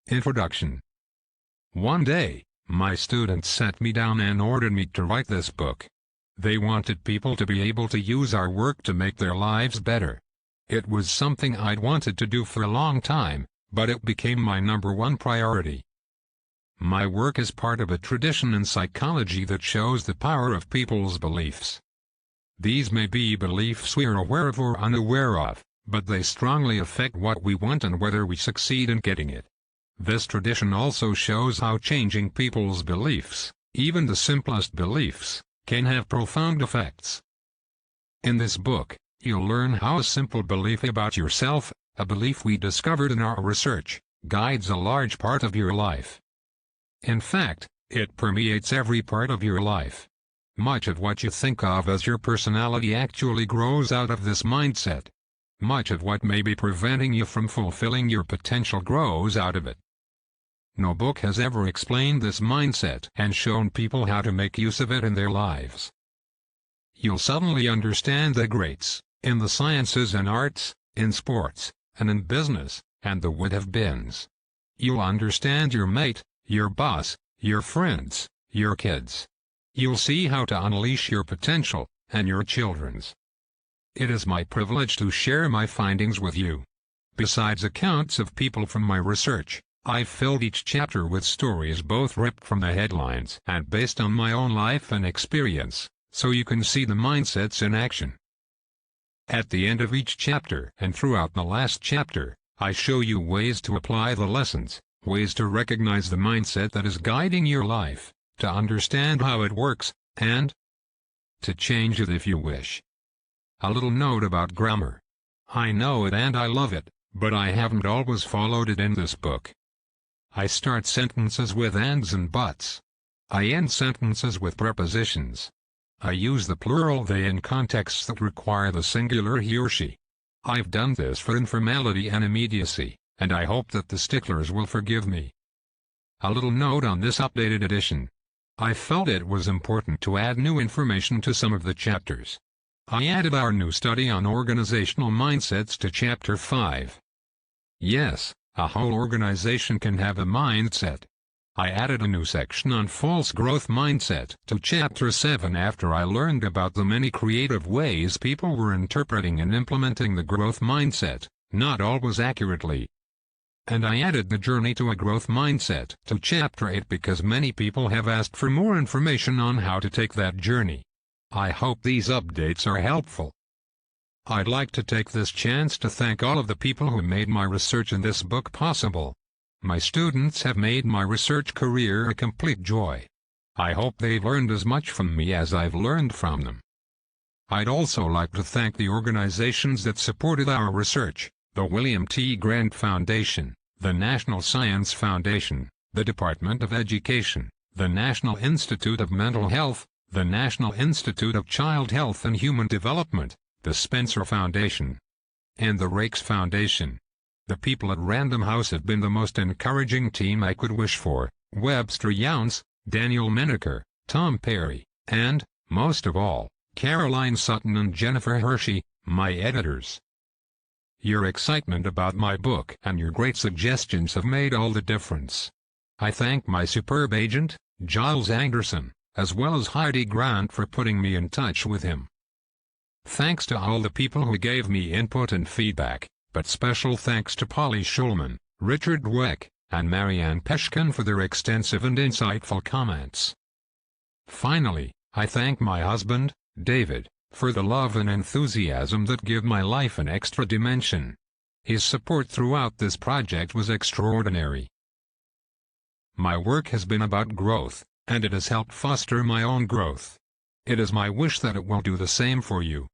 Introduction. One day, my students sat me down and ordered me to write this book. They wanted people to be able to use our work to make their lives better. It was something I'd wanted to do for a long time, but it became my #1 priority. My work is part of a tradition in psychology that shows the power of people's beliefs. These may be beliefs we are aware of or unaware of, but they strongly affect what we want and whether we succeed in getting it. This tradition also shows how changing people's beliefs, even the simplest beliefs, can have profound effects. In this book, you'll learn how a simple belief about yourself, a belief we discovered in our research, guides a large part of your life. In fact, it permeates every part of your life. Much of what you think of as your personality actually grows out of this mindset. Much of what may be preventing you from fulfilling your potential grows out of it. No book has ever explained this mindset and shown people how to make use of it in their lives. You'll suddenly understand the greats, in the sciences and arts, in sports, and in business, and the would-have-beens. You'll understand your mate, your boss, your friends, your kids. You'll see how to unleash your potential, and your children's. It is my privilege to share my findings with you. Besides accounts of people from my research, I've filled each chapter with stories both ripped from the headlines and based on my own life and experience, so you can see the mindsets in action. At the end of each chapter and throughout the last chapter, I show you ways to apply the lessons, ways to recognize the mindset that is guiding your life, to understand how it works, and to change it if you wish. A little note about grammar. I know it and I love it, but I haven't always followed it in this book. I start sentences with ands and buts. I end sentences with prepositions. I use the plural they in contexts that require the singular he or she. I've done this for informality and immediacy, and I hope that the sticklers will forgive me. A little note on this updated edition. I felt it was important to add new information to some of the chapters. I added our new study on organizational mindsets to Chapter 5. Yes, a whole organization can have a mindset. I added a new section on false growth mindset to Chapter 7 after I learned about the many creative ways people were interpreting and implementing the growth mindset, not always accurately. And I added the journey to a growth mindset to Chapter 8 because many people have asked for more information on how to take that journey. I hope these updates are helpful. I'd like to take this chance to thank all of the people who made my research in this book possible. My students have made my research career a complete joy. I hope they've learned as much from me as I've learned from them. I'd also like to thank the organizations that supported our research, the William T. Grant Foundation, the National Science Foundation, the Department of Education, the National Institute of Mental Health, the National Institute of Child Health and Human Development, the Spencer Foundation, and the Rakes Foundation. The people at Random House have been the most encouraging team I could wish for: Webster Younce, Daniel Menaker, Tom Perry, and, most of all, Caroline Sutton and Jennifer Hershey, my editors. Your excitement about my book and your great suggestions have made all the difference. I thank my superb agent, Giles Anderson, as well as Heidi Grant for putting me in touch with him. Thanks to all the people who gave me input and feedback, but special thanks to Polly Schulman, Richard Dweck, and Marianne Peshkin for their extensive and insightful comments. Finally, I thank my husband, David, for the love and enthusiasm that give my life an extra dimension. His support throughout this project was extraordinary. My work has been about growth, and it has helped foster my own growth. It is my wish that it will do the same for you.